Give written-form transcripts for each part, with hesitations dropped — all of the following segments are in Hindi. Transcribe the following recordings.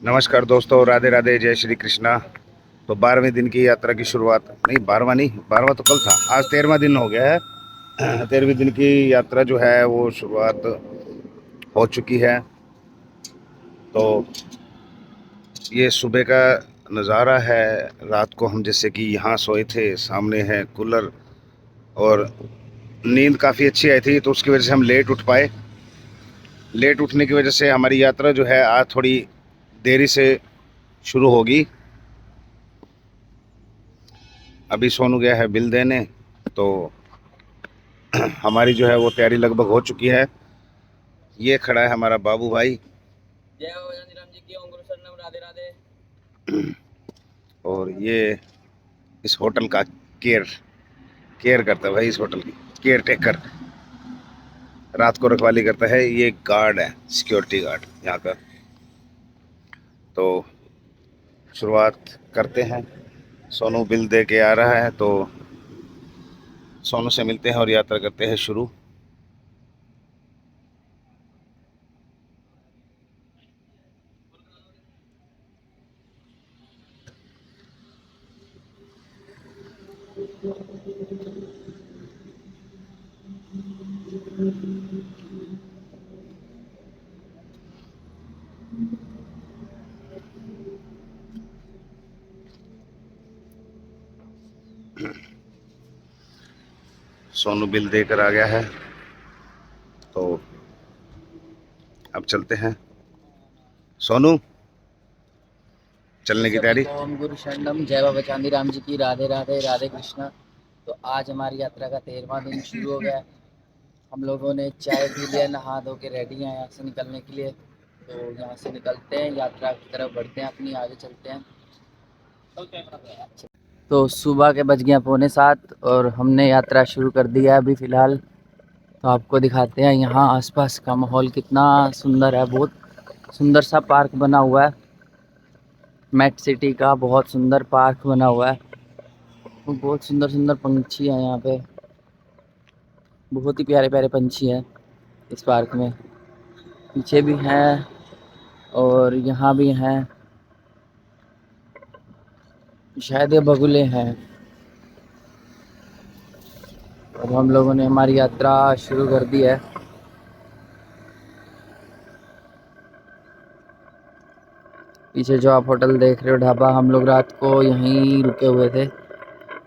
नमस्कार दोस्तों, राधे राधे, जय श्री कृष्णा। तो 12वें दिन की यात्रा की शुरुआत, नहीं 12वां नहीं, 12वां तो कल था, आज 13वां दिन हो गया है। 13वें दिन की यात्रा जो है वो शुरुआत हो चुकी है। तो ये सुबह का नज़ारा है। रात को हम जैसे कि यहाँ सोए थे, सामने है कूलर, और नींद काफ़ी अच्छी आई थी, तो उसकी वजह से हम लेट उठ पाए। लेट उठने की वजह से हमारी यात्रा जो है आज थोड़ी देरी से शुरू होगी। अभी सोनू गया है बिल देने, तो हमारी जो है वो तैयारी लगभग हो चुकी है। ये खड़ा है हमारा बाबू भाई। जय हो राम जी की, ओम गुरु शरणम, राधे राधे। और ये इस होटल का केयर केयर करता है भाई, इस होटल की केयर टेकर, रात को रखवाली करता है। ये गार्ड है, सिक्योरिटी गार्ड यहाँ का। तो शुरुआत करते हैं। सोनू बिल दे के आ रहा है, तो सोनू से मिलते हैं और यात्रा करते हैं शुरू। सोनू बिल देकर आ गया है, तो अब चलते हैं। सोनू, चलने की सभी तैयारी। को ओम गुरु शरणम, जय बाबा चांदी राम जी की, राधे राधे, राधे कृष्णा। तो आज हमारी यात्रा का 13वां दिन शुरू हो गया है। हम लोगों ने चाय पी लिया, नहा धो के रेडी हैं यहाँ से निकलने के लिए। तो यहाँ से निकलते हैं, यात्रा की तरफ बढ़ते हैं, अपनी आगे चलते हैं। तो सुबह के बज गए 6:45 और हमने यात्रा शुरू कर दिया है अभी फ़िलहाल। तो आपको दिखाते हैं यहाँ आसपास का माहौल कितना सुंदर है। बहुत सुंदर सा पार्क बना हुआ है, मेट सिटी का बहुत सुंदर पार्क बना हुआ है। बहुत सुंदर सुंदर पंछी हैं यहाँ पे, बहुत ही प्यारे प्यारे पंछी हैं इस पार्क में। पीछे भी हैं और यहाँ भी हैं, शायद ये बगुले हैं। अब हम लोगों ने हमारी यात्रा शुरू कर दी है। पीछे जो आप होटल देख रहे हो, ढाबा, हम लोग रात को यहीं रुके हुए थे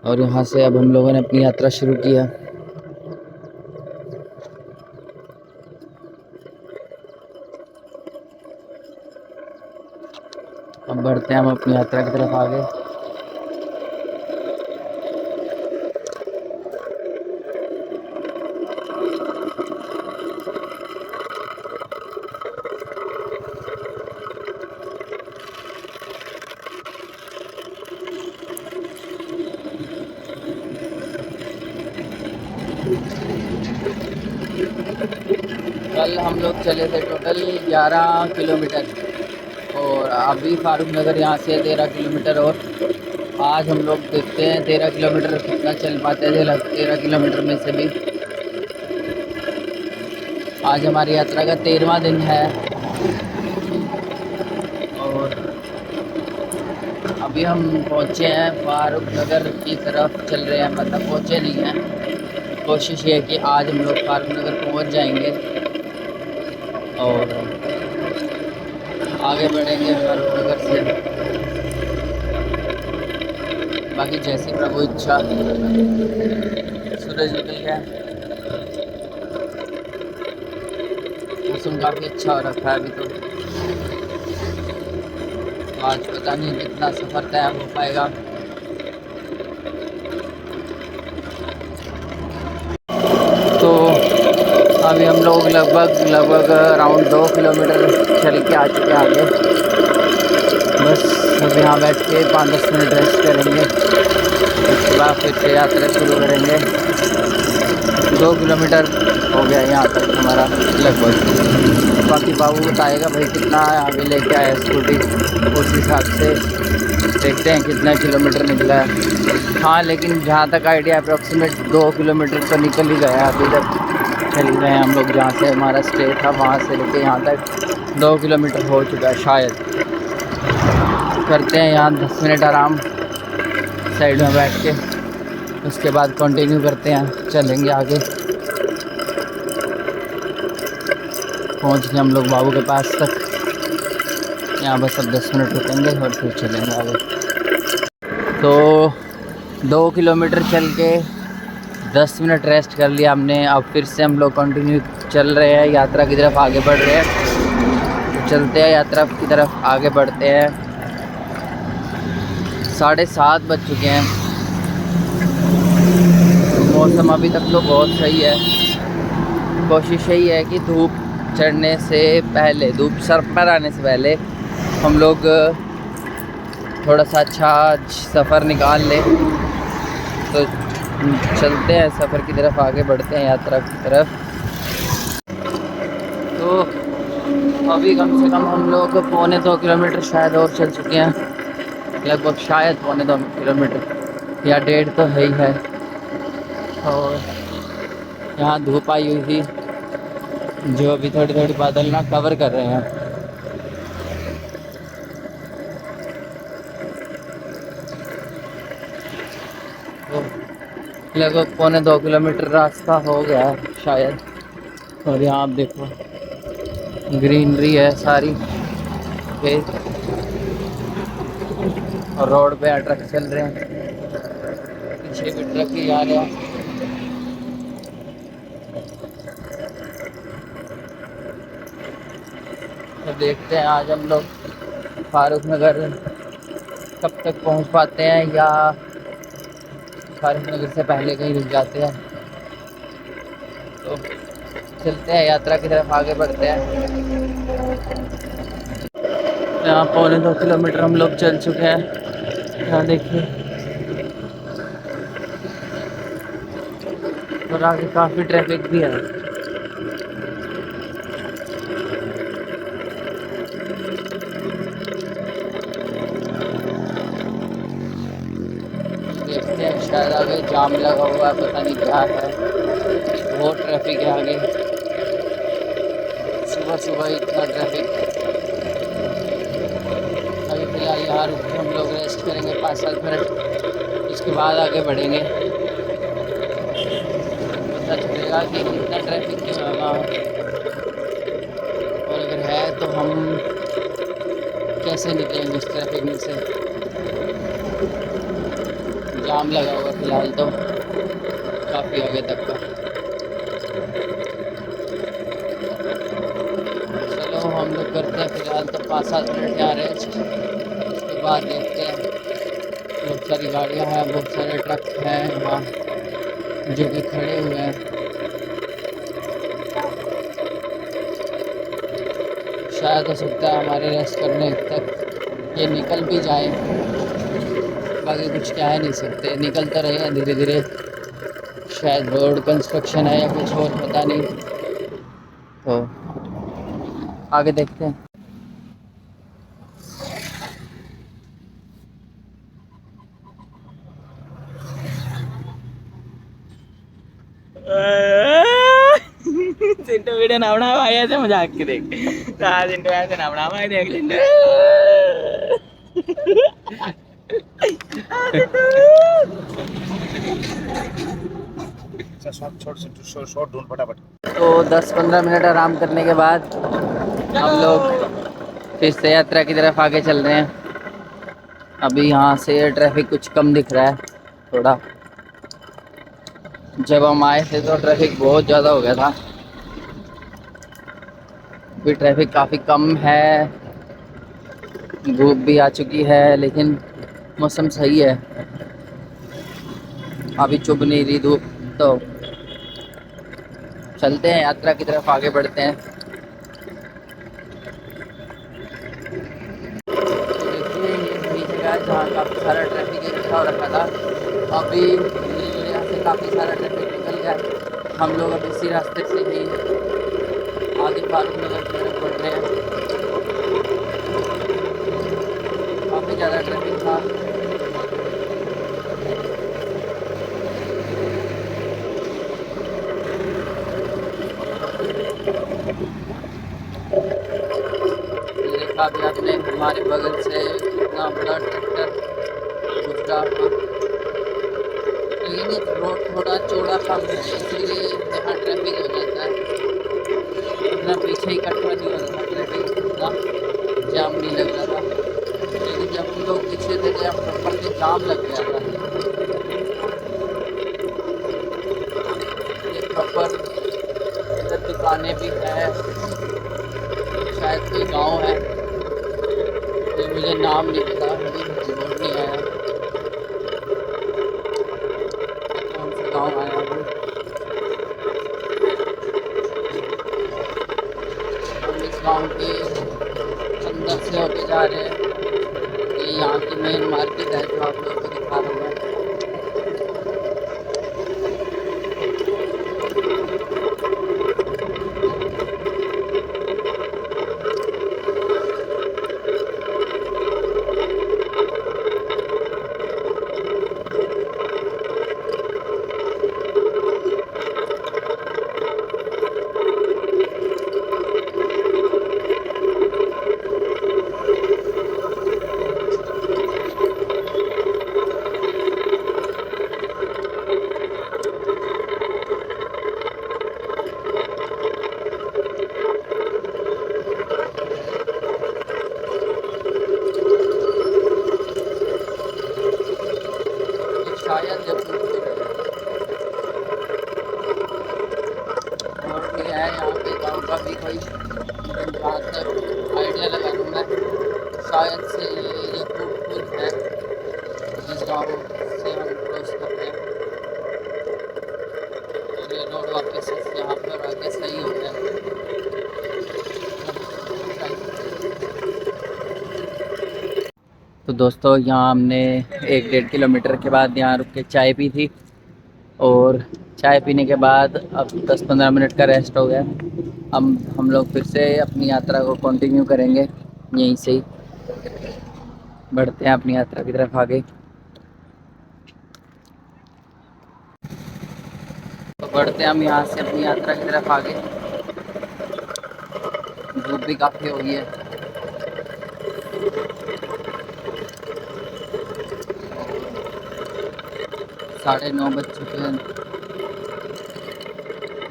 और यहाँ से अब हम लोगों ने अपनी यात्रा शुरू की है। अब बढ़ते हैं हम अपनी यात्रा की तरफ आगे। कल हम लोग चले थे टोटल 11 किलोमीटर और अभी फारूक नगर यहाँ से 13 किलोमीटर। और आज हम लोग देखते हैं 13 किलोमीटर कितना चल पाते हैं। 13 किलोमीटर में से भी आज हमारी यात्रा का 13वां दिन है और अभी हम पहुँचे हैं फारूक नगर की तरफ चल रहे हैं, मतलब पहुँचे नहीं हैं। कोशिश ये है कि आज हम लोग फारूक नगर पहुँच जाएंगे और आगे बढ़ेंगे फारूक नगर से। बाकी जैसी प्रभु इच्छा। सूरज निकल गया, मौसम काफ़ी अच्छा हो रखा है अभी तो। आज पता नहीं कितना सफ़र तय हो पाएगा। तो अभी हम लोग लगभग अराउंड 2 किलोमीटर चल के आ चुके हैं आगे। बस अब यहाँ बैठ के 5-10 मिनट रेस्ट करेंगे, उसके बाद फिर से यात्रा शुरू करेंगे। 2 किलोमीटर हो गया यहाँ तक हमारा लगभग। बाकी बाबू बताएगा भाई कितना आगे लेके आया स्कूटी, उस हिसाब से देखते हैं कितना किलोमीटर निकला है। हाँ, लेकिन जहाँ तक आइडिया अप्रॉक्सीमेट 2 किलोमीटर तो निकल ही गया है। अभी तक चल रहे हैं हम लोग, जहाँ से हमारा स्टे था वहाँ से लेके यहाँ तक 2 किलोमीटर हो चुका है शायद। करते हैं यहाँ 10 मिनट आराम साइड में बैठ के, उसके बाद कंटिन्यू करते हैं, चलेंगे आगे। पहुँच गए हम लोग बाबू के पास तक, यहाँ बस अब 10 मिनट रुकेंगे और फिर चलेंगे आगे। तो 2 किलोमीटर चल के 10 मिनट रेस्ट कर लिया हमने। अब फिर से हम लोग कंटिन्यू चल रहे हैं, यात्रा की तरफ आगे बढ़ रहे हैं। तो चलते हैं, यात्रा की तरफ आगे बढ़ते हैं। 7:30 बज चुके हैं। मौसम अभी तक तो बहुत सही है। कोशिश यही है कि धूप चढ़ने से पहले, धूप सर पर आने से पहले हम लोग थोड़ा सा अच्छा सफ़र निकाल लें। तो चलते हैं सफ़र की तरफ, आगे बढ़ते हैं यात्रा की तरफ। तो अभी कम से कम हम लोग 1.25 किलोमीटर शायद और चल चुके हैं, लगभग शायद 1.25 किलोमीटर या 1.5 तो है ही है। और यहाँ धूप आई हुई थी जो अभी थोड़ी थोड़ी बादल ना कवर कर रहे हैं। तो लगभग 1.25 किलोमीटर रास्ता हो गया है शायद। और यहाँ आप देखो ग्रीनरी है सारी खेत, और रोड पे ट्रक चल रहे हैं, पीछे भी ट्रक ही आ रहे हैं। तो देखते हैं आज हम लोग फारूक नगर कब तक पहुंच पाते हैं, या फारूक नगर से पहले कहीं रुक जाते हैं। तो चलते हैं, यात्रा की तरफ आगे बढ़ते हैं। यहाँ 1.25 किलोमीटर हम लोग चल चुके हैं। यहाँ देखिए, और आगे काफ़ी ट्रैफिक भी है। देखते हैं, शायद आगे जाम लगा हुआ है, पता नहीं क्या है, बहुत ट्रैफिक है आगे। सुबह सुबह इतना ट्रैफिक। अभी फिलहाल यहाँ रुक के हम लोग रेस्ट करेंगे 5-7 मिनट, उसके बाद आगे बढ़ेंगे। पता चलेगा कि कितना ट्रैफिक क्यों है वहाँ, और अगर है तो हम कैसे निकलेंगे इस ट्रैफिक में से। जाम लगा हुआ फिलहाल तो काफ़ी आगे तक का। चलो हम लोग करते हैं फिलहाल तो 5-7 मिनट यहाँ रेस्ट, उसके बाद देखते हैं। बहुत सारी गाड़ियाँ हैं, बहुत सारे ट्रक हैं वहाँ जो कि खड़े हुए हैं। शायद हो सकता है हमारे रेस्ट करने तक ये निकल भी जाए, बाकी कुछ कह नहीं सकते। निकल तो रहे हैं धीरे धीरे, शायद रोड कंस्ट्रक्शन है या कुछ और, पता नहीं। तो आगे देखते हैं। चिंटू वीडियो ना बना भाई, ऐसे मजाक के देख। चिंटू ऐसे ना बना भाई, देख चिंटू। शॉर्ट ढूंढ फटाफट। तो 10-15 मिनट आराम करने के बाद हम लोग फिर से यात्रा की तरफ आगे चल रहे हैं। अभी यहाँ से ट्रैफिक कुछ कम दिख रहा है थोड़ा। जब हम आए थे तो ट्रैफिक बहुत ज़्यादा हो गया था, अभी ट्रैफिक काफ़ी कम है। धूप भी आ चुकी है, लेकिन मौसम सही है, अभी चुभ नहीं रही धूप। तो चलते हैं, यात्रा की तरफ आगे बढ़ते हैं। तो देखिए, ये वही जगह है जहाँ काफ़ी सारा ट्रैफिक इकट्ठा हो रखा था। अभी यहाँ से काफ़ी सारा ट्रैफिक निकल गया। हम लोग अब इसी रास्ते से ही आगे फारूक नगर की तरफ बढ़ रहे हैं। काफ़ी ज़्यादा ट्रैफिक था। देखा भी आपने हमारे बगल से इतना बड़ा ट्रैक्टर गुजरा था, लेकिन ये रोड थोड़ा चौड़ा कम है इसलिए यहाँ ट्रैफिक हो जाता है, इतना पीछे इकट्ठा नहीं हो रहा था ट्रैफिक, इतना जाम नहीं लग रहा था। लेकिन जब हम लोग पीछे थे जब प्रॉपर में जाम लग गया था। ये प्रॉपर इधर दुकानें भी है, शायद कोई गांव है, ये मुझे नाम नहीं पता, अभी नोट नहीं आया कौन सा गांव आया हूँ। हम इस गांव के अंदर से होके जा रहे हैं, ये यहाँ की मेन मार्केट है जो आप लोगों को दिखा रहा हूँ मैं। शायद जब और भी है यहाँ पे गाँव का भी कोई, जहाँ तक आइडिया लगा लूँ मैं, शायद से ये पुल है जिस गाँव से हम क्रॉस कर रहे हैं, और ये रोड वापस यहाँ पर आगे सही हो गया। तो दोस्तों यहाँ हमने 1-1.5 किलोमीटर के बाद यहाँ रुक के चाय पी थी, और चाय पीने के बाद अब 10-15 मिनट का रेस्ट हो गया। हम लोग फिर से अपनी यात्रा को कंटिन्यू करेंगे, यहीं से ही बढ़ते हैं अपनी यात्रा की तरफ आगे। तो बढ़ते हैं हम यहाँ से अपनी यात्रा की तरफ आगे। धूप भी काफ़ी हो गई है, साढ़े 9 बज चुके हैं।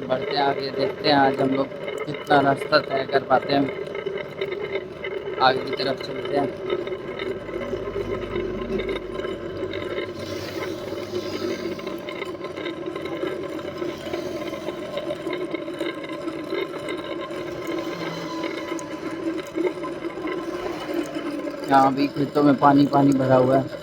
बढ़ते हैं आगे, देखते हैं आज हम लोग कितना रास्ता तय कर पाते हैं, आगे की तरफ चलते हैं। यहाँ भी खेतों में पानी पानी भरा हुआ है।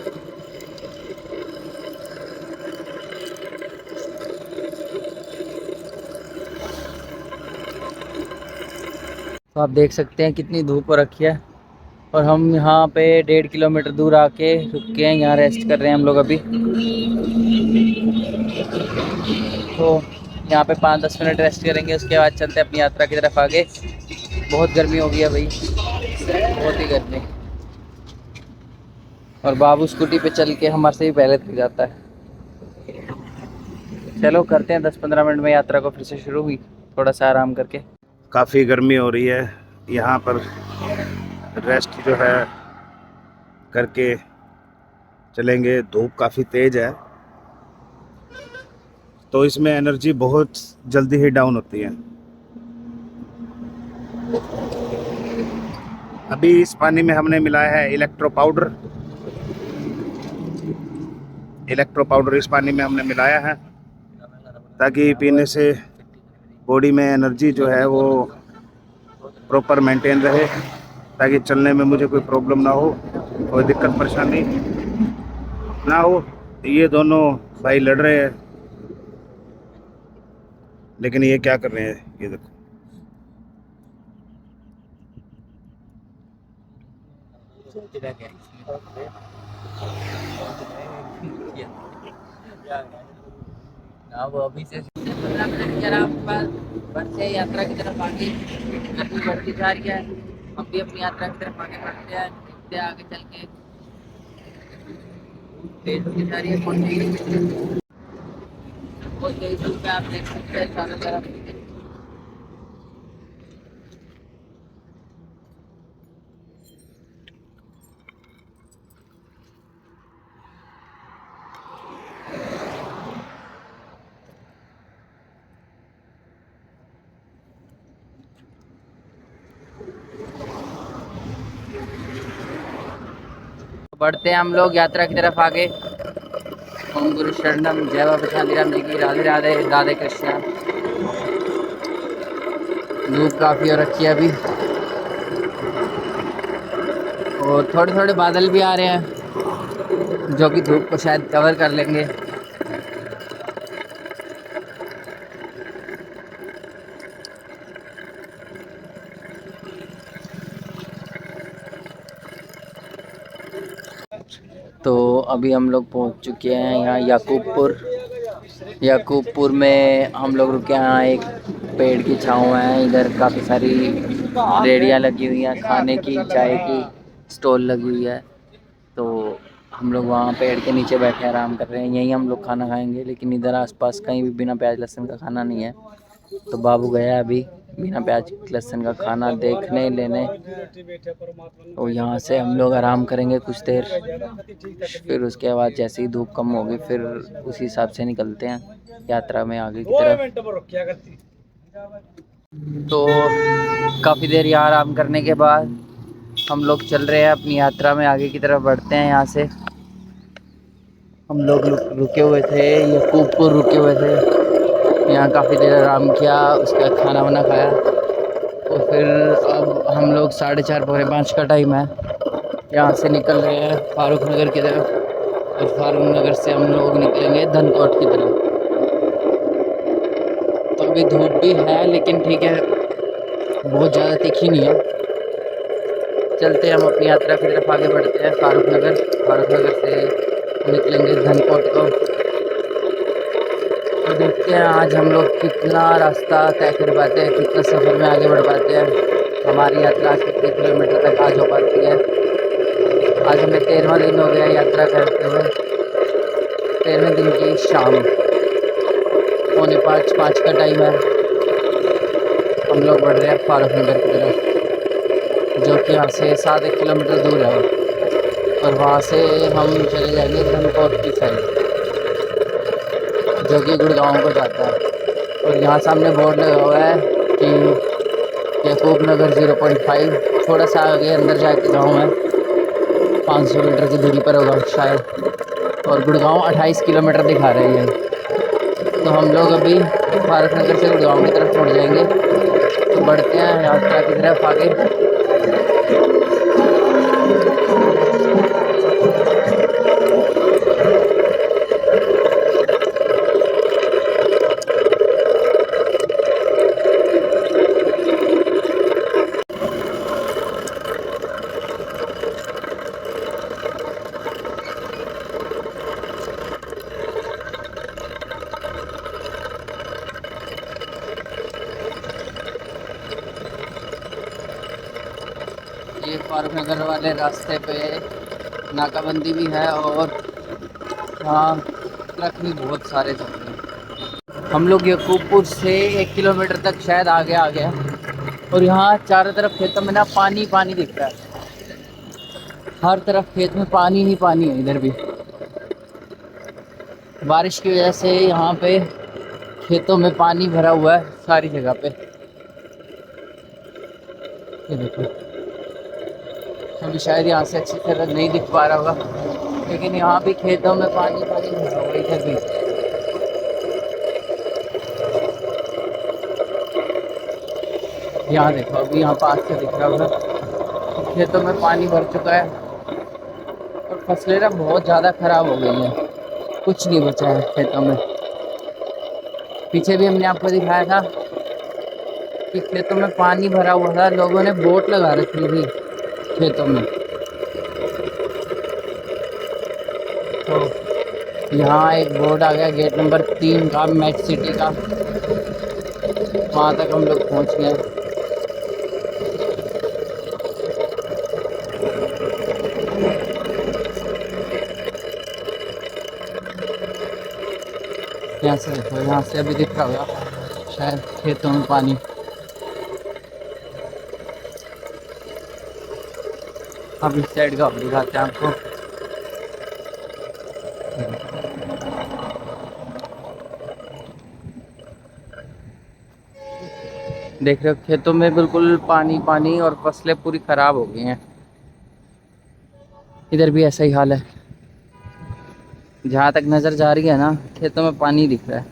तो आप देख सकते हैं कितनी धूप हो रखी है, और हम यहाँ पे 1.5 किलोमीटर दूर आके रुके हैं, यहाँ रेस्ट कर रहे हैं हम लोग अभी। तो यहाँ पे 5-10 मिनट रेस्ट करेंगे, उसके बाद चलते हैं अपनी यात्रा की तरफ आगे। बहुत गर्मी हो गई है भाई, बहुत ही गर्मी, और बाबू स्कूटी पे चल के हमारे से भी पहले थक जाता है। चलो करते हैं 10-15 मिनट में यात्रा को फिर से शुरू हुई, थोड़ा सा आराम करके। काफ़ी गर्मी हो रही है यहाँ पर, रेस्ट जो है करके चलेंगे। धूप काफ़ी तेज़ है तो इसमें एनर्जी बहुत जल्दी ही डाउन होती है। अभी इस पानी में हमने मिलाया है इलेक्ट्रो पाउडर। इस पानी में हमने मिलाया है ताकि पीने से बॉडी में एनर्जी जो है वो प्रॉपर मेंटेन रहे, ताकि चलने में मुझे कोई प्रॉब्लम ना हो, कोई दिक्कत परेशानी ना हो। ये दोनों भाई लड़ रहे हैं, लेकिन ये क्या कर रहे हैं ये देखो। वो अभी से 15 मिनट के आराम के बाद बढ़ते यात्रा की तरफ आगे। गर्मी बढ़ती जा रही है, हम भी अपनी यात्रा की तरफ आगे बढ़ते हैं, देखते हैं आगे चल के तेज होती जा रही है। बहुत तेज धूप है, आप देख सकते हैं चारों तरफ। बढ़ते हैं हम लोग यात्रा की तरफ आगे। ओम गुरु शरणम, जय बाबा शांतिराम जी की, राधे राधे, राधे कृष्णा। धूप काफ़ी हो रखी है अभी, और थोड़े थोड़े बादल भी आ रहे हैं जो कि धूप को शायद कवर कर लेंगे। तो अभी हम लोग पहुंच चुके हैं यहाँ याकूबपुर। याकूबपुर में हम लोग रुके हैं। यहाँ एक पेड़ की छाँव है, इधर काफ़ी सारी रेहड़ियाँ लगी हुई हैं, खाने की, चाय की स्टॉल लगी हुई है। तो हम लोग वहाँ पेड़ के नीचे बैठे आराम कर रहे हैं। यहीं हम लोग खाना खाएंगे, लेकिन इधर आसपास कहीं भी बिना प्याज लहसुन का खाना नहीं है। तो बाबू गया अभी बिना प्याज लहसुन का खाना देखने लेने। और यहाँ से हम लोग आराम करेंगे कुछ देर, फिर उसके बाद जैसे ही धूप कम होगी फिर उसी हिसाब से निकलते हैं यात्रा में आगे की तरफ। तो काफ़ी देर यहाँ आराम करने के बाद हम लोग चल रहे हैं अपनी यात्रा में आगे की तरफ बढ़ते हैं। यहाँ से हम लोग रुके हुए थे, याकूबपुर रुके हुए थे। यहाँ काफ़ी देर आराम किया, उसका खाना वाना खाया, और फिर अब हम लोग 4:30 पौने 5 का टाइम है, यहाँ से निकल रहे हैं फारूक नगर की तरफ। और फारूक नगर से हम लोग निकलेंगे धनकोट की तरफ। तो अभी धूप भी है लेकिन ठीक है, बहुत ज़्यादा तीखी नहीं है। चलते हैं हम अपनी यात्रा की तरफ आगे बढ़ते हैं। फारूक नगर से निकलेंगे धनकोट को। तो देखते हैं आज हम लोग कितना रास्ता तय कर पाते हैं, कितना सफ़र में आगे बढ़ पाते हैं। हमारी यात्रा आज कितने किलोमीटर तक आज हो पाती है। आज हमें 13वां दिन हो गया यात्रा करते हुए। 13वें दिन की शाम, पौने 5 का टाइम है। हम लोग बढ़ रहे हैं फारूक नगर की तरफ, जो कि यहाँ से 7 किलोमीटर दूर है। और वहाँ से हम चले जाएंगे धनकोट की साइड, जो कि गुड़गांव को जाता है। और यहाँ सामने बोर्ड लगा हुआ है कि याकूब नगर 0.5, थोड़ा सा आगे अंदर जाके गाँव है, 500 मीटर की दूरी पर होगा शायद। और गुड़गांव 28 किलोमीटर दिखा रहे हैं। तो हम लोग अभी फारूक नगर से गुड़गांव की तरफ मुड़ जाएंगे। तो बढ़ते हैं यात्रा की तरफ आगे। ये फारूक नगर वाले रास्ते पे नाकाबंदी भी है, और हाँ ट्रक भी बहुत सारे चल रहे हैं। हम लोग याकूबपुर से 1 किलोमीटर तक शायद आगे आ गया, और यहाँ चारों तरफ खेतों में ना पानी पानी दिख रहा है। हर तरफ खेत में पानी ही पानी है। इधर भी बारिश की वजह से यहाँ पे खेतों में पानी भरा हुआ है सारी जगह पे। ये देखो, अभी शायद यहाँ से अच्छी तरह नहीं दिख पा रहा होगा, लेकिन यहाँ भी खेतों में पानी पानी भरा हुआ है। इधर भी यहाँ देखो, अभी यहाँ पास से दिख रहा होगा, खेतों में पानी भर चुका है। और फसलें ना बहुत ज़्यादा ख़राब हो गई हैं, कुछ नहीं बचा है खेतों में। पीछे भी हमने आपको दिखाया था कि खेतों में पानी भरा हुआ था, लोगों ने बोट लगा रखी थी खेतों में। तो यहाँ एक बोर्ड आ गया गेट नंबर 3 का, मेट सिटी का। वहाँ तक हम लोग पहुँच गए। यहाँ से देखो, यहाँ से अभी दिख रहा होगा शायद खेतों में पानी। अब इस साइड का दिखाते हैं आपको। देख रहे हो, खेतों में बिल्कुल पानी पानी, और फसलें पूरी खराब हो गई हैं। इधर भी ऐसा ही हाल है। जहाँ तक नज़र जा रही है ना, खेतों में पानी दिख रहा है।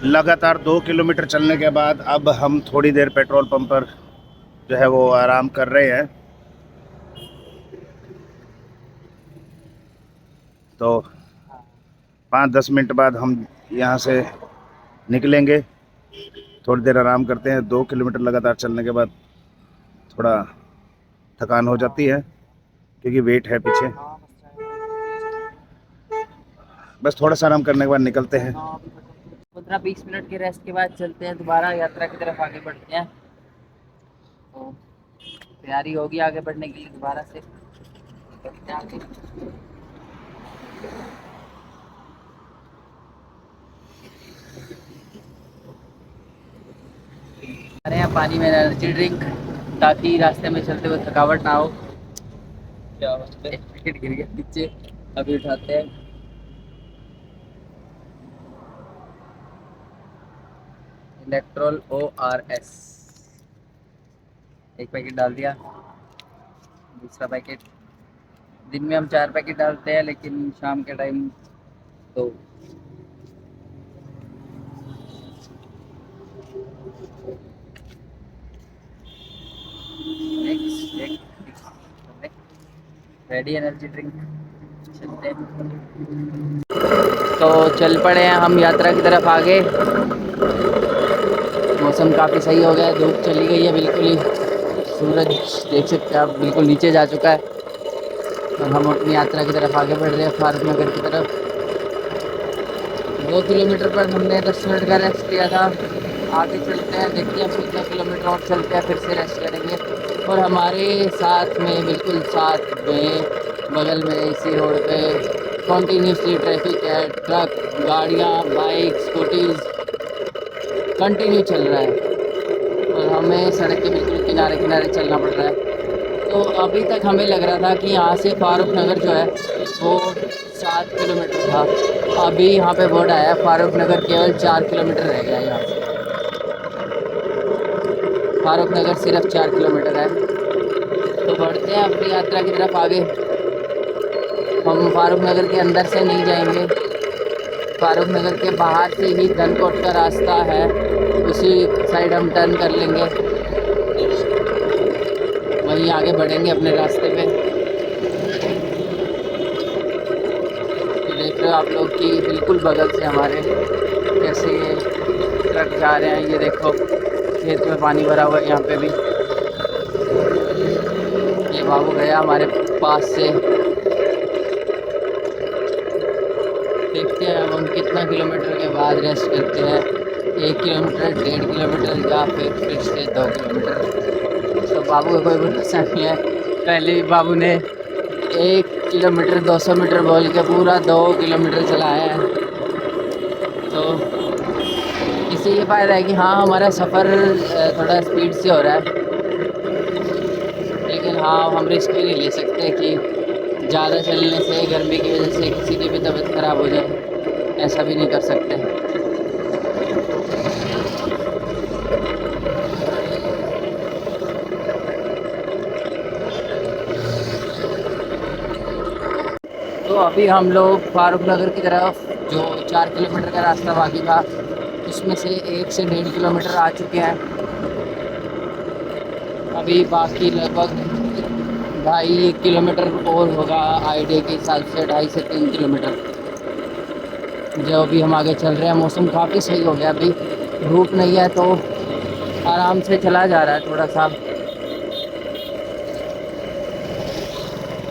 लगातार 2 किलोमीटर चलने के बाद अब हम थोड़ी देर पेट्रोल पंप पर जो है वो आराम कर रहे हैं। तो 5-10 मिनट बाद हम यहाँ से निकलेंगे। थोड़ी देर आराम करते हैं। 2 किलोमीटर लगातार चलने के बाद थोड़ा थकान हो जाती है क्योंकि वेट है पीछे। बस थोड़ा सा आराम करने के बाद निकलते हैं। 15-20 मिनट के रेस्ट के बाद चलते हैं, दोबारा यात्रा की तरफ आगे बढ़ते हैं। तो तैयारी होगी आगे बढ़ने के लिए, दोबारा से बढ़ते हैं आगे। अरे यहाँ पानी में एनर्जी ड्रिंक, ताकि रास्ते में चलते हुए थकावट ना हो। क्या पैकेट गिर गया नीचे, अभी उठाते हैं। इलेक्ट्रोल ORS एक पैकेट डाल दिया। दूसरा पैकेट, दिन में हम 4 पैकेट डालते हैं, लेकिन शाम के टाइम 2। रेडी एनर्जी ड्रिंक, चलते हैं। तो चल पड़े हैं हम यात्रा की तरफ आगे। मौसम काफ़ी सही हो गया है, धूप चली गई है बिल्कुल ही। सूरज देख सकते हैं आप बिल्कुल नीचे जा चुका है, और हम अपनी यात्रा की तरफ आगे बढ़ रहे हैं, फारूक नगर की तरफ। 2 किलोमीटर पर हमने 10 मिनट का रेस्ट किया था। आगे चलते हैं, देखते हैं 15 किलोमीटर और चलते हैं, फिर से रेस्ट करेंगे। और हमारे साथ में, बिल्कुल साथ में, बगल में इसी रोड पे कंटिन्यूसली ट्रैफिक है। ट्रक, गाड़ियाँ, बाइक, स्कूटीज़ कंटिन्यू चल रहा है, और हमें सड़क के बिल्कुल किनारे किनारे चलना पड़ रहा है। तो अभी तक हमें लग रहा था कि यहाँ से फारूक नगर जो है वो 7 किलोमीटर था। अभी यहाँ पे बोर्ड आया है फारूक नगर केवल 4 किलोमीटर रह गया है। यहाँ से फारूक नगर सिर्फ 4 किलोमीटर है। तो बढ़ते हैं अपनी यात्रा की तरफ आगे। हम फारूक नगर के अंदर से नहीं जाएंगे, फारूक नगर के बाहर से ही धनकोट का रास्ता है, उसी साइड हम टर्न कर लेंगे, वहीं आगे बढ़ेंगे अपने रास्ते पे। तो देख रहे हो आप लोग कि बिल्कुल बगल से हमारे कैसे ये ट्रक जा रहे हैं। ये देखो खेत में पानी भरा हुआ है यहाँ पे भी। ये बाबू गया हमारे पास से। देखते हैं अब हम कितना किलोमीटर के बाद रेस्ट करते हैं। 1 किलोमीटर, 1.5 किलोमीटर, या फिर से 2 किलोमीटर। तो बाबू का कोई भरोसा नहीं है। पहले ही बाबू ने 1 किलोमीटर 200 मीटर बोल के पूरा 2 किलोमीटर चलाया है। तो इससे ये फ़ायदा है कि हाँ, हमारा सफ़र थोड़ा स्पीड से हो रहा है, लेकिन हाँ, हम रिस्क भी नहीं ले सकते कि ज़्यादा चलने से गर्मी की वजह से किसी की भी तबीयत ख़राब हो जाए, ऐसा भी नहीं कर सकते। तो अभी हम लोग फारूक नगर की तरफ, जो 4 किलोमीटर का रास्ता बाकी था, उसमें से 1 से 1.5 किलोमीटर आ चुके हैं। अभी बाकी लगभग 2.5 किलोमीटर और होगा, आइडिया के हिसाब से 2.5 से 3 किलोमीटर। जो अभी हम आगे चल रहे हैं, मौसम काफ़ी सही हो गया, अभी धूप नहीं है, तो आराम से चला जा रहा है थोड़ा सा।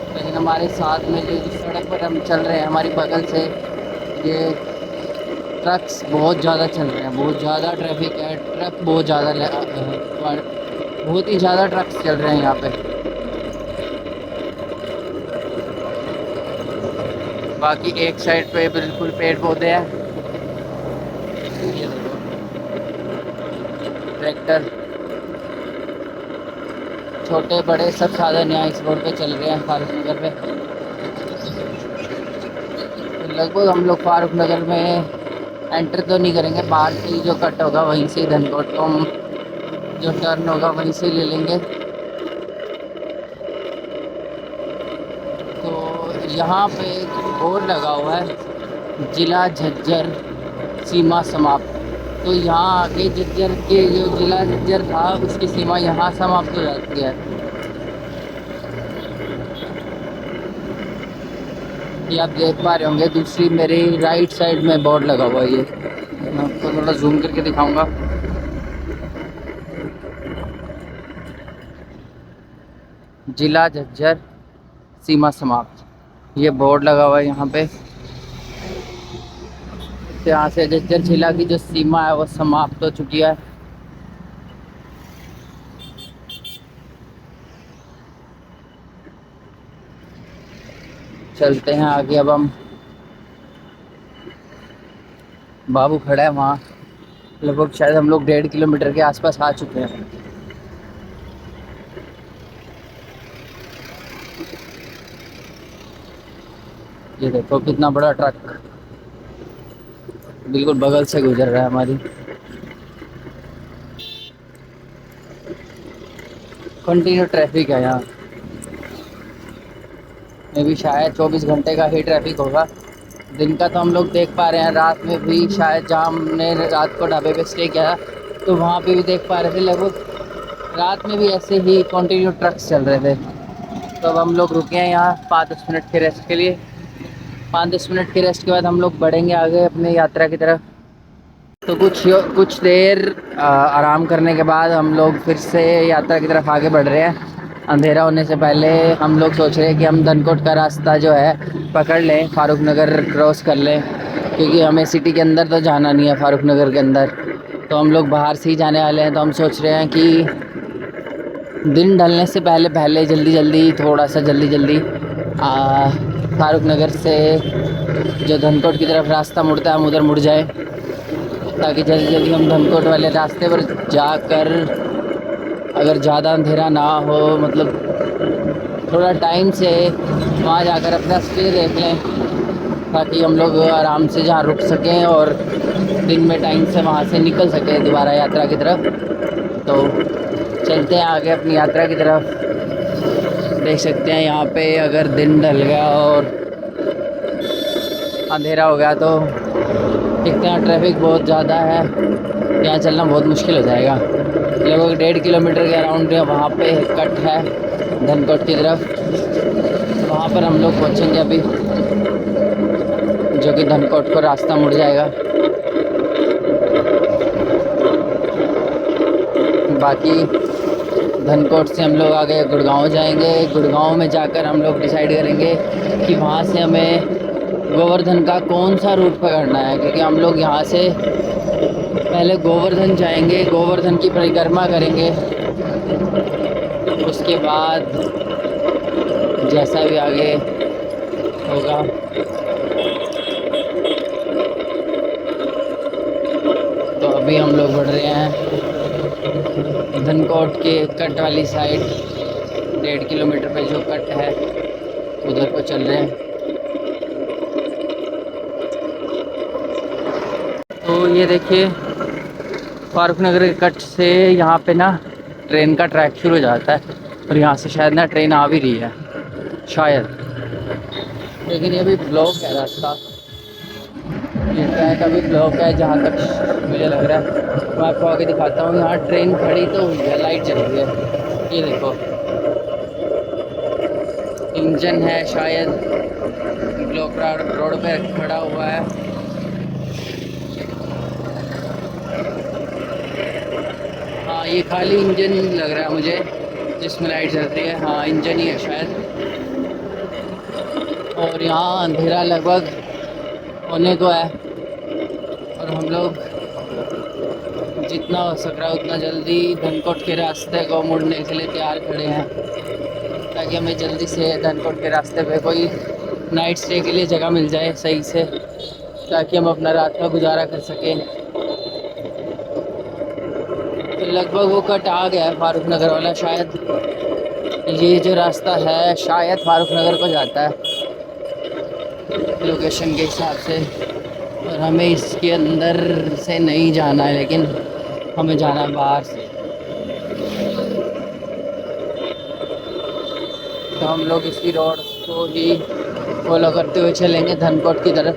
लेकिन हमारे साथ में जो सड़क पर हम चल रहे हैं, हमारी बगल से ये ट्रक्स बहुत ज़्यादा चल रहे हैं, बहुत ज़्यादा ट्रैफिक है, ट्रक बहुत ही ज़्यादा ट्रक्स चल रहे हैं यहाँ पे। बाकी एक साइड पे बिल्कुल पेड़ पौधे हैं। ये देखो ट्रैक्टर, छोटे बड़े सब साधन यहाँ इस रोड पे चल रहे हैं फारूक नगर पे। तो लगभग हम लोग फारूक नगर में एंटर तो नहीं करेंगे, बाहर से ही जो कट होगा वहीं से धनकोट को हम जो टर्न होगा वहीं से ले लेंगे। तो यहाँ पे एक बोर्ड लगा हुआ है, जिला झज्जर सीमा समाप्त। तो यहाँ आगे झज्जर के जो जिला झज्जर था उसकी सीमा यहाँ समाप्त हो जाती है। ये आप देख पा रहे होंगे, दूसरी मेरी राइट साइड में बोर्ड लगा हुआ है। ये मैं आपको थोड़ा जूम करके दिखाऊंगा। जिला झज्जर सीमा समाप्त, ये बोर्ड लगा हुआ है यहाँ पे। यहाँ से झज्जर जिला की जो सीमा है वो समाप्त हो चुकी है। चलते हैं आगे। अब हम, बाबू खड़ा है वहाँ, लगभग शायद हम लोग 1.5 किलोमीटर के आसपास आ चुके हैं। ये देखो कितना बड़ा ट्रक बिल्कुल बगल से गुजर रहा है हमारी। कंटिन्यू ट्रैफिक है यहाँ, में भी शायद 24 घंटे का ही ट्रैफिक होगा। दिन का तो हम लोग देख पा रहे हैं, रात में भी शायद जहाँ हमने रात को ढाबे पे स्टे किया तो वहाँ पे भी देख पा रहे थे, लगभग रात में भी ऐसे ही कंटिन्यू ट्रक्स चल रहे थे। तो अब हम लोग रुके हैं यहाँ 5-10 मिनट के रेस्ट के लिए। 5-10 मिनट के रेस्ट के बाद हम लोग बढ़ेंगे आगे अपने यात्रा की तरफ। तो कुछ देर आराम करने के बाद हम लोग फिर से यात्रा की तरफ आगे बढ़ रहे हैं। अंधेरा होने से पहले हम लोग सोच रहे हैं कि हम धनकोट का रास्ता जो है पकड़ लें, फारूक नगर क्रॉस कर लें, क्योंकि हमें सिटी के अंदर तो जाना नहीं है फारूक नगर के अंदर, तो हम लोग बाहर से ही जाने वाले हैं। तो हम सोच रहे हैं कि दिन ढलने से पहले जल्दी थोड़ा सा जल्दी फारूक नगर से जो धनकोट की तरफ रास्ता मुड़ता है हम उधर मुड़ जाए, ताकि जल्दी हम धनकोट वाले रास्ते पर जाकर, अगर ज़्यादा अंधेरा ना हो, मतलब थोड़ा टाइम से वहाँ जाकर अपना स्टे देख लें, ताकि हम लोग आराम से जहाँ रुक सकें और दिन में टाइम से वहाँ से निकल सकें दोबारा यात्रा की तरफ। तो चलते हैं आगे अपनी यात्रा की तरफ। देख सकते हैं यहाँ पे अगर दिन ढल गया और अंधेरा हो गया तो देखते हैं ट्रैफिक बहुत ज़्यादा है, यहाँ चलना बहुत मुश्किल हो जाएगा। लगभग 1.5 किलोमीटर के अराउंड वहाँ पे कट है धनकोट की तरफ, वहाँ पर हम लोग पहुँचेंगे अभी, जो कि धनकोट को रास्ता मुड़ जाएगा। बाकी धनकोट से हम लोग आगे गुड़गांव जाएंगे। गुड़गांव में जाकर हम लोग डिसाइड करेंगे कि वहाँ से हमें गोवर्धन का कौन सा रूट पकड़ना है, क्योंकि हम लोग यहाँ से पहले गोवर्धन जाएंगे, गोवर्धन की परिक्रमा करेंगे, उसके बाद जैसा भी आगे होगा। तो अभी हम लोग बढ़ रहे हैं धनकोट के कट वाली साइड, 1.5 किलोमीटर पे जो कट है उधर को चल रहे हैं। तो ये देखिए फारूक नगर के कट से यहाँ पे ना ट्रेन का ट्रैक शुरू हो जाता है, और यहाँ से शायद ना ट्रेन आ भी रही है शायद, लेकिन ये भी ब्लॉक है रास्ता, ये ट्रैक अभी ब्लॉक है जहाँ तक मुझे लग रहा है। मैं आपको आगे दिखाता हूँ, यहाँ ट्रेन खड़ी तो हुई है, लाइट जल रही है, ये देखो इंजन है शायद, ब्लॉक रोड पे खड़ा हुआ है। हाँ ये खाली इंजन लग रहा है मुझे जिसमें लाइट जल रही है, हाँ इंजन ही है शायद। और यहाँ अंधेरा लगभग होने को है, और हम लोग जितना हो सक रहा है उतना जल्दी धनकोट के रास्ते को मुड़ने के लिए तैयार खड़े हैं, ताकि हमें जल्दी से धनकोट के रास्ते पे कोई नाइट स्टे के लिए जगह मिल जाए सही से, ताकि हम अपना रात का गुजारा कर सकें। तो लगभग वो कट आ गया है फारूक नगर वाला, शायद ये जो रास्ता है शायद फारूक नगर को जाता है लोकेशन के हिसाब से, और हमें इसके अंदर से नहीं जाना है, लेकिन हमें जाना है बाहर से। हम लोग इसी रोड को ही फॉलो करते हुए चलेंगे धनकोट की तरफ।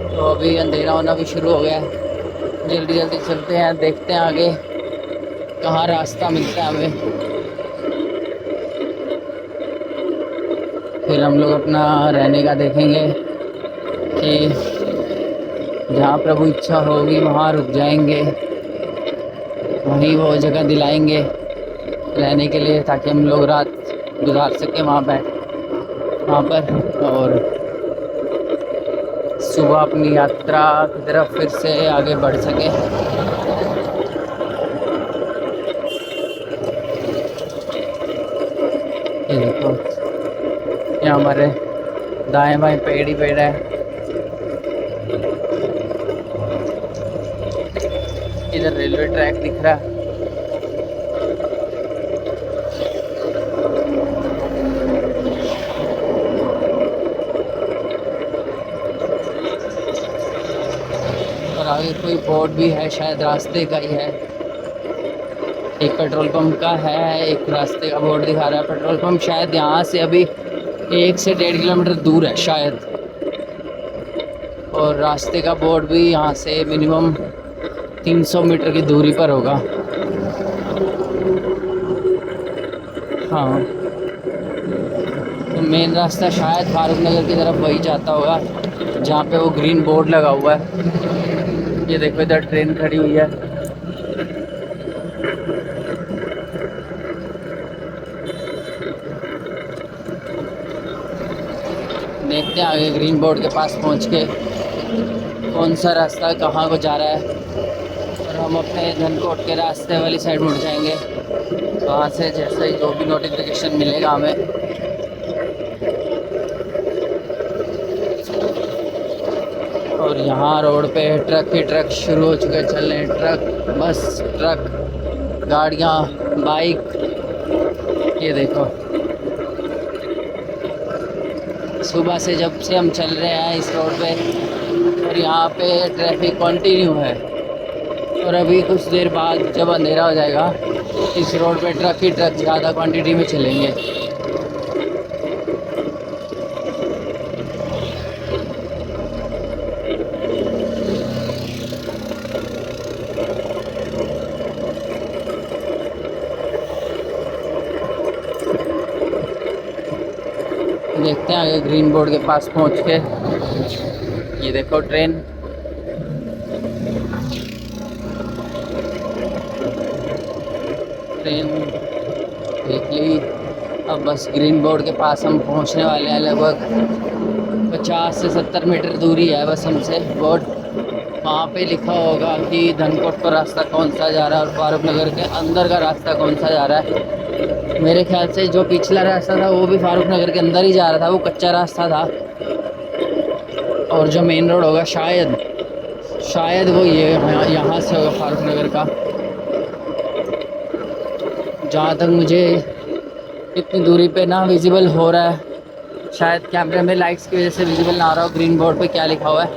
तो अभी अंधेरा होना भी शुरू हो गया है, जल्दी जल्दी चलते हैं, देखते हैं आगे कहाँ रास्ता मिलता है हमें। फिर हम लोग अपना रहने का देखेंगे कि जहाँ प्रभु इच्छा होगी वहाँ रुक जाएंगे, वहीं वो जगह दिलाएंगे रहने के लिए, ताकि हम लोग रात गुजार सकें वहाँ पर, और सुबह अपनी यात्रा की तरफ फिर से आगे बढ़ सकें। ये देखो, यहाँ हमारे दाएं बाएं पेड़ ही पेड़ है। इधर रेलवे ट्रैक दिख रहा है। और आगे कोई बोर्ड भी है, शायद रास्ते का ही है। एक पेट्रोल पंप का है, एक रास्ते का बोर्ड दिखा रहा है। पेट्रोल पंप शायद यहाँ से अभी 1 से 1.5 किलोमीटर दूर है शायद, और रास्ते का बोर्ड भी यहाँ से मिनिमम 300 मीटर की दूरी पर होगा। हाँ, तो मेन रास्ता शायद फारूक नगर की तरफ वही जाता होगा जहाँ पे वो ग्रीन बोर्ड लगा हुआ है। ये देखो इधर ट्रेन खड़ी हुई है। देखते हैं आगे ग्रीन बोर्ड के पास पहुँच के कौन सा रास्ता कहाँ को जा रहा है, और हम अपने धनकोट के रास्ते वाली साइड मुड़ जाएंगे। वहाँ से जैसे ही जो भी नोटिफिकेशन मिलेगा हमें, और यहाँ रोड पे ट्रक ही ट्रक शुरू हो चुके चलने। ट्रक, बस, ट्रक, गाड़ियाँ, बाइक। ये देखो, सुबह से जब से हम चल रहे हैं इस रोड पे, और यहाँ पे ट्रैफिक कंटिन्यू है। और अभी कुछ देर बाद जब अंधेरा हो जाएगा, इस रोड पे ट्रक ही ट्रक ज़्यादा क्वांटिटी में चलेंगे। देखते हैं आगे ग्रीन बोर्ड के पास पहुंच के। ये देखो ट्रेन, देख ली। अब बस ग्रीन बोर्ड के पास हम पहुंचने वाले हैं। लगभग 50 से 70 मीटर दूरी है बस हमसे बोर्ड। वहाँ पे लिखा होगा कि धनकोट का रास्ता कौन सा जा रहा है और फारूक नगर के अंदर का रास्ता कौन सा जा रहा है। मेरे ख्याल से जो पिछला रास्ता था वो भी फारूक नगर के अंदर ही जा रहा था, वो कच्चा रास्ता था। और जो मेन रोड होगा शायद वो ये यहाँ से होगा फारूक नगर का। जहाँ तक मुझे इतनी दूरी पे ना विजिबल हो रहा है, शायद कैमरे में लाइट्स की वजह से विजिबल ना आ रहा हो। ग्रीन बोर्ड पे क्या लिखा हुआ है,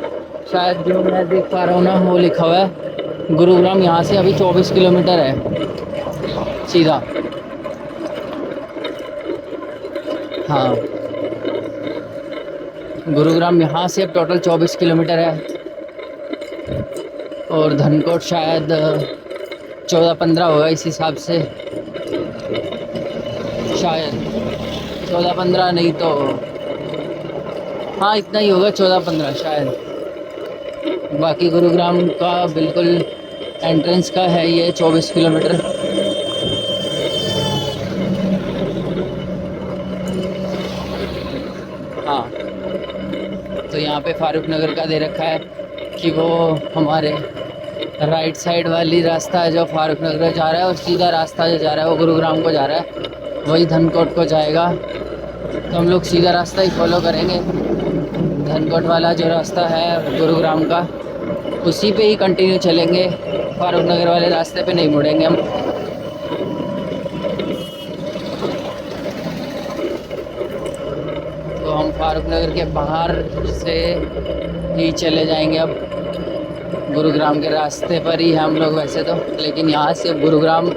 शायद जो मैं देख पा रहा हूँ ना, वो लिखा हुआ है गुरुग्राम। यहाँ से अभी 24 किलोमीटर है सीधा। हाँ, गुरुग्राम यहाँ से अब टोटल 24 किलोमीटर है, और धनकोट शायद 14-15 होगा इस हिसाब से। शायद 14-15 नहीं तो हाँ इतना ही होगा, 14-15 शायद। बाकी गुरुग्राम का बिल्कुल एंट्रेंस का है ये 24 किलोमीटर। हाँ, तो यहाँ पे फारूक नगर का दे रखा है कि वो हमारे राइट साइड वाली रास्ता है जो फारूक नगर जा रहा है, और सीधा रास्ता जो जा रहा है वो गुरुग्राम को जा रहा है, वही धनकोट को जाएगा। तो हम लोग सीधा रास्ता ही फॉलो करेंगे। धनकोट वाला जो रास्ता है गुरुग्राम का, उसी पे ही कंटिन्यू चलेंगे। फारूक नगर वाले रास्ते पे नहीं मुड़ेंगे हम। तो हम फारूक नगर के बाहर से ही चले जाएंगे अब। गुरुग्राम के रास्ते पर ही हम लोग वैसे तो, लेकिन यहाँ से गुरुग्राम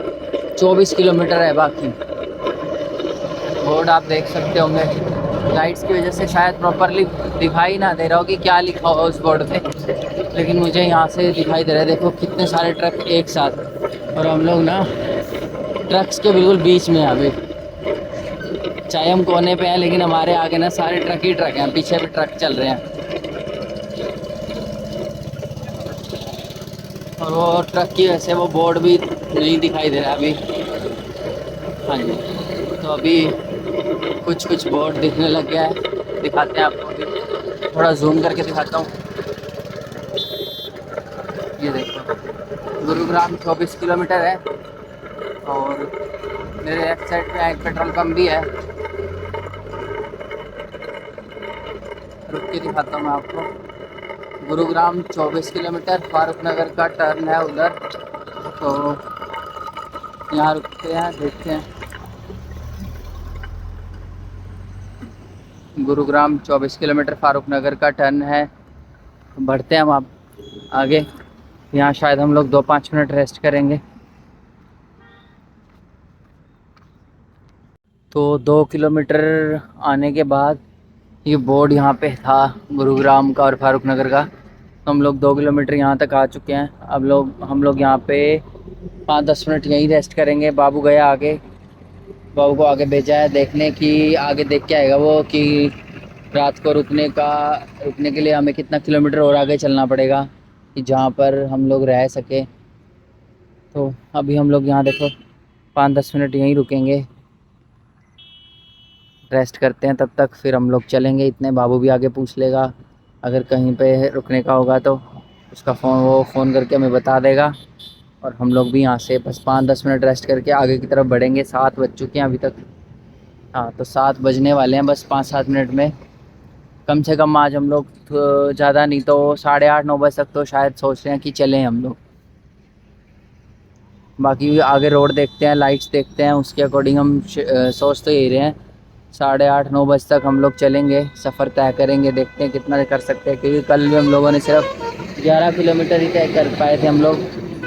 24 किलोमीटर है बाकी। बोर्ड आप देख सकते होंगे, लाइट्स की वजह से शायद प्रॉपरली दिखाई ना दे रहा हो कि क्या लिखा हुआ उस बोर्ड पे, लेकिन मुझे यहाँ से दिखाई दे रहा है। देखो कितने सारे ट्रक एक साथ, और हम लोग ना ट्रक्स के बिल्कुल बीच में हैं अभी। चाहे हम कोने पे हैं, लेकिन हमारे आगे ना सारे ट्रक ही ट्रक हैं, पीछे भी ट्रक चल रहे हैं। और वो ट्रक की वजह से वो बोर्ड भी नहीं दिखाई दे रहा अभी। हाँ जी, तो अभी कुछ कुछ बोर्ड दिखने लग गया है, दिखाते हैं आपको अभी। थोड़ा जूम करके दिखाता हूँ। ये देखो, गुरुग्राम 24 किलोमीटर है, और मेरे लेफ्ट साइड पे एक पेट्रोल पंप भी है। रुक के दिखाता हूँ मैं आपको। गुरुग्राम 24 किलोमीटर, फारूक नगर का टर्न है उधर, तो यहाँ रुकते हैं, देखते हैं। गुरुग्राम 24 किलोमीटर, फारूक नगर का टर्न है, तो बढ़ते हैं हम आप आगे। यहाँ शायद हम लोग 2-5 मिनट रेस्ट करेंगे। तो 2 किलोमीटर आने के बाद ये बोर्ड यहाँ पे था गुरुग्राम का और फारूक नगर का, तो हम लोग 2 किलोमीटर यहाँ तक आ चुके हैं। अब हम लोग यहाँ पे 5-10 मिनट यहीं रेस्ट करेंगे। बाबू गया आगे, बाबू को आगे भेजा है देखने की, आगे देख के आएगा वो कि रात को रुकने के लिए हमें कितना किलोमीटर और आगे चलना पड़ेगा कि जहाँ पर हम लोग रह सके। तो अभी हम लोग यहाँ देखो 5-10 मिनट यहीं रुकेंगे, रेस्ट करते हैं तब तक, फिर हम लोग चलेंगे। इतने बाबू भी आगे पूछ लेगा, अगर कहीं पे रुकने का होगा तो उसका वो फ़ोन करके हमें बता देगा। और हम लोग भी यहाँ से बस 5-10 मिनट रेस्ट करके आगे की तरफ बढ़ेंगे। 7 बज चुके हैं अभी तक। हाँ, तो 7 बजने वाले हैं बस 5-7 मिनट में। कम से कम आज हम लोग ज़्यादा नहीं तो 8:30-9 बजे तक तो शायद सोच रहे हैं कि चलें हम लोग। बाकी आगे रोड देखते हैं, लाइट्स देखते हैं, उसके अकॉर्डिंग हम सोच तो यही रहे हैं 8:30-9 बजे तक हम लोग चलेंगे, सफ़र तय करेंगे, देखते हैं कितना कर सकते हैं। क्योंकि कल भी हम लोगों ने सिर्फ 11 किलोमीटर ही तय कर पाए थे हम लोग,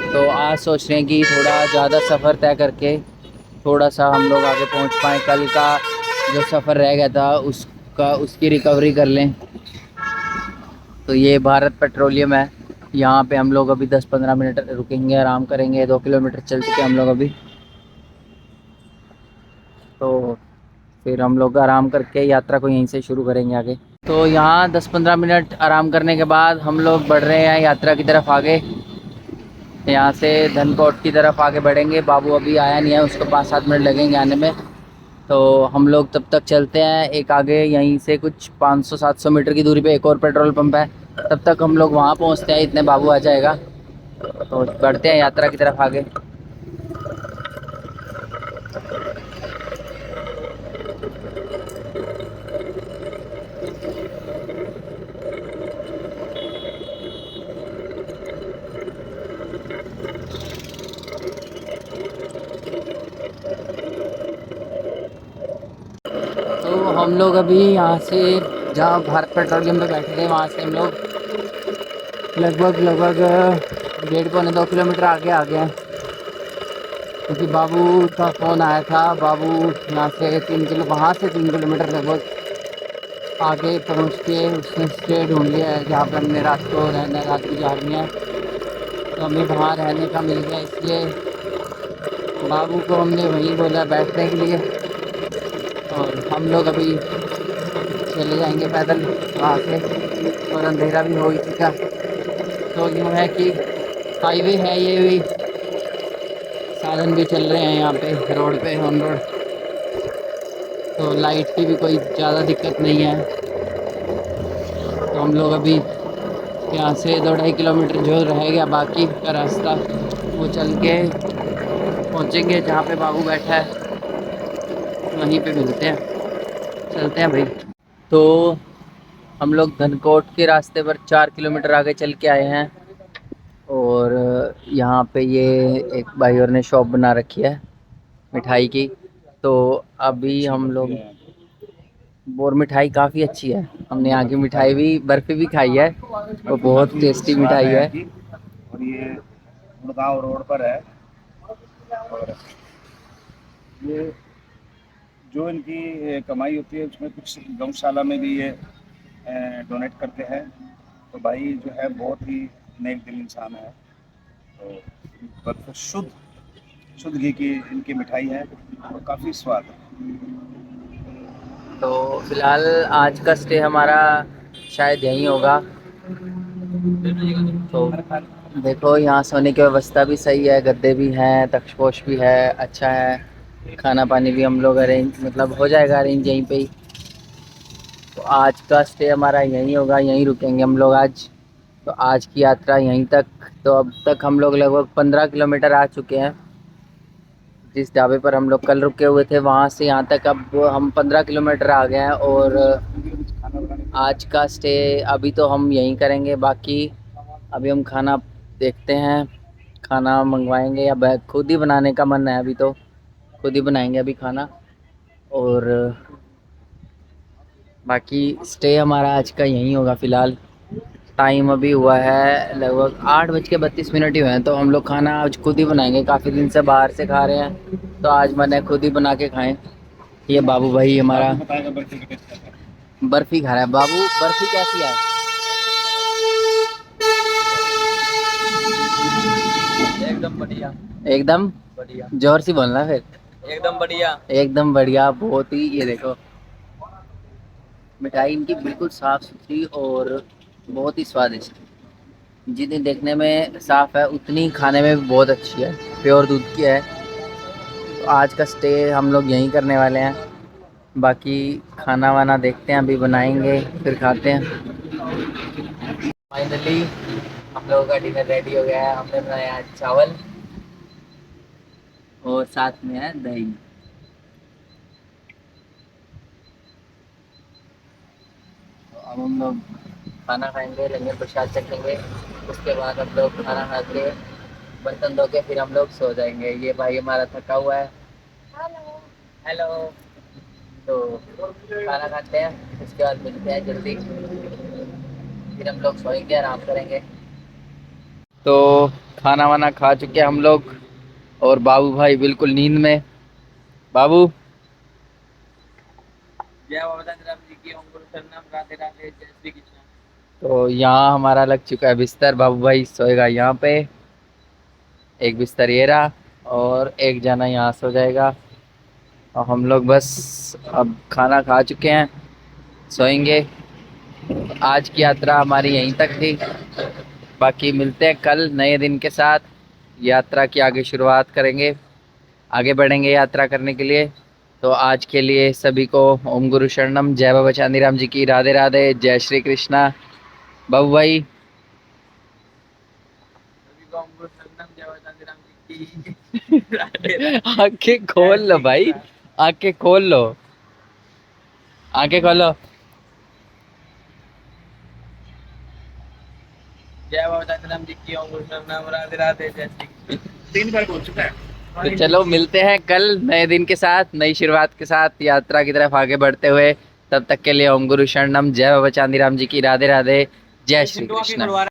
तो आज सोच रहे हैं कि थोड़ा ज़्यादा सफ़र तय करके थोड़ा सा हम लोग आगे पहुंच पाएँ। कल का जो सफ़र रह गया था उसकी रिकवरी कर लें। तो ये भारत पेट्रोलियम है, यहाँ पे हम लोग अभी 10-15 मिनट रुकेंगे, आराम करेंगे। 2 किलोमीटर चल चुके हम लोग अभी, तो फिर हम लोग आराम करके यात्रा को यहीं से शुरू करेंगे आगे। तो यहाँ 10-15 मिनट आराम करने के बाद हम लोग बढ़ रहे हैं यात्रा की तरफ आगे। यहाँ से धनकोट की तरफ आगे बढ़ेंगे। बाबू अभी आया नहीं है, उसको 5-7 मिनट लगेंगे आने में, तो हम लोग तब तक चलते हैं। एक आगे यहीं से कुछ 500-700 मीटर की दूरी पे एक और पेट्रोल पंप है, तब तक हम लोग वहाँ पहुँचते हैं, इतने बाबू आ जाएगा। तो बढ़ते हैं यात्रा की तरफ आगे। तो हम लोग अभी यहाँ से जहाँ भारत पेट्रोलियम पे बैठे थे वहाँ से हम लोग लगभग 1.5-2 किलोमीटर आगे आ गए हैं, क्योंकि बाबू का फ़ोन आया था। बाबू यहाँ से 3 किलोमीटर लगभग आगे पहुँच के उसने स्टे ढूंढ लिया है जहाँ पर हमने रात को रहना, रात गुजारनी है। तो हमें वहाँ रहने का मिल गया, इसलिए बाबू को हमने वहीं बोला बैठने के लिए, और हम लोग अभी चले जाएंगे पैदल वहाँ से। और अंधेरा भी हो ही चुका, तो यूँ है कि हाईवे है, ये भी साधन भी चल रहे हैं यहाँ पे रोड पे, ऑन रोड, तो लाइट की भी कोई ज़्यादा दिक्कत नहीं है। तो हम लोग अभी यहाँ से 2-2.5 किलोमीटर जो रह गया बाकी का रास्ता, वो चल के पहुँचेंगे जहाँ पे बाबू बैठा है, वहीं पे मिलते हैं। चलते हैं भाई। तो हम लोग धनकोट के रास्ते पर 4 किलोमीटर आगे चल के आए हैं, और यहाँ पे ये एक भाई और ने शॉप बना रखी है मिठाई की। तो अभी हम लोग और मिठाई काफ़ी अच्छी है। हमने यहाँ की मिठाई भी, बर्फ़ी भी खाई है, वो बहुत टेस्टी मिठाई है। और ये गुड़गांव रोड पर है। और ये जो इनकी कमाई होती है उसमें कुछ गौशाला में भी ये डोनेट करते हैं। तो भाई जो है बहुत ही नेक दिल इंसान है। तो बर्फ शुद्ध शुद्ध घी की इनकी मिठाई है और काफ़ी स्वाद है। तो फिलहाल आज का स्टे हमारा शायद यहीं होगा। तो देखो यहाँ सोने की व्यवस्था भी सही है, गद्दे भी हैं, तक्षपोश भी है, अच्छा है। खाना पानी भी हम लोग अरेंज, मतलब हो जाएगा अरेंज यहीं पे ही। तो आज का स्टे हमारा यहीं होगा, यहीं रुकेंगे हम लोग आज। तो आज की यात्रा यहीं तक। तो अब तक हम लोग लगभग 15 किलोमीटर आ चुके हैं। जिस ढाबे पर हम लोग कल रुके हुए थे वहाँ से यहाँ तक अब हम 15 किलोमीटर आ गए हैं। और आज का स्टे अभी तो हम यहीं करेंगे। बाकी अभी हम खाना देखते हैं, खाना मंगवाएंगे या खुद ही बनाने का मन है। अभी तो खुद ही बनाएंगे अभी खाना। और बाकी स्टे हमारा आज का यहीं होगा फ़िलहाल। टाइम अभी हुआ है लगभग 8:32 ही हुए हैं। तो हम लोग खाना आज खुद ही बनाएंगे। काफ़ी दिन से बाहर से खा रहे हैं, तो आज मैंने खुद ही बना के खाएं। ये बाबू भाई हमारा बर्फ़ी खा रहा है। बाबू बर्फ़ी कैसी है? एकदम बढ़िया, एकदम बढ़िया, जोर से बोलना फिर। एकदम बढ़िया। एकदम बढ़िया, बहुत ही। ये देखो मिठाई इनकी बिल्कुल साफ़ सुथरी और बहुत ही स्वादिष्ट। जितनी देखने में साफ़ है उतनी खाने में भी बहुत अच्छी है, प्योर दूध की है। तो आज का स्टे हम लोग यहीं करने वाले हैं। बाकी खाना वाना देखते हैं, अभी बनाएंगे फिर खाते हैं। फाइनली हम लोगों का डिनर रेडी हो गया है। हमने बनाया आज चावल और साथ में है दही। तो अब हम लोग खाना खाएंगे, लंगर प्रसाद चखेंगे। उसके बाद हम लोग खाना खा के बर्तन धो के फिर हम लोग सो जाएंगे। ये भाई हमारा थका हुआ है। Hello hello. तो खाना खाते हैं, उसके बाद मिलते हैं जल्दी। फिर हम लोग सोएंगे, आराम करेंगे। तो खाना वाना खा चुके हैं हम लोग और बाबू भाई बिल्कुल नींद में। बाबू जय बाबा राम जी की, ओम गुरु शरणम, राधे राधे, जय श्री कृष्ण। तो यहाँ हमारा लग चुका है बिस्तर। बाबू भाई सोएगा यहाँ पे, एक बिस्तर ये रहा और एक जना यहाँ सो जाएगा। और हम लोग बस अब खाना खा चुके हैं, सोएंगे। आज की यात्रा हमारी यहीं तक थी। बाकी मिलते हैं कल नए दिन के साथ। यात्रा की आगे शुरुआत करेंगे, आगे बढ़ेंगे यात्रा करने के लिए। तो आज के लिए सभी को ओम गुरु शरणम, जय बाबा चांदीराम जी की, राधे राधे, जय श्री कृष्णा। बाबू भाई सभी को ओम गुरु शरणम, जय बाबा राम जी की, राधे राधे। आंखें खोल लो भाई, आंखें खोल लो, आंखें खोलो। जय बाबा राम जी की, ओम गुरु शरणम, राधे राधे, जय श्री कृष्ण। 3 बार बोल चुका है। तो चलो मिलते हैं कल नए दिन के साथ, नई शुरुआत के साथ, यात्रा की तरफ आगे बढ़ते हुए। तब तक के लिए ओम गुरु शरणम, जय बाबा चांदीराम जी की, राधे राधे, जय श्री कृष्ण।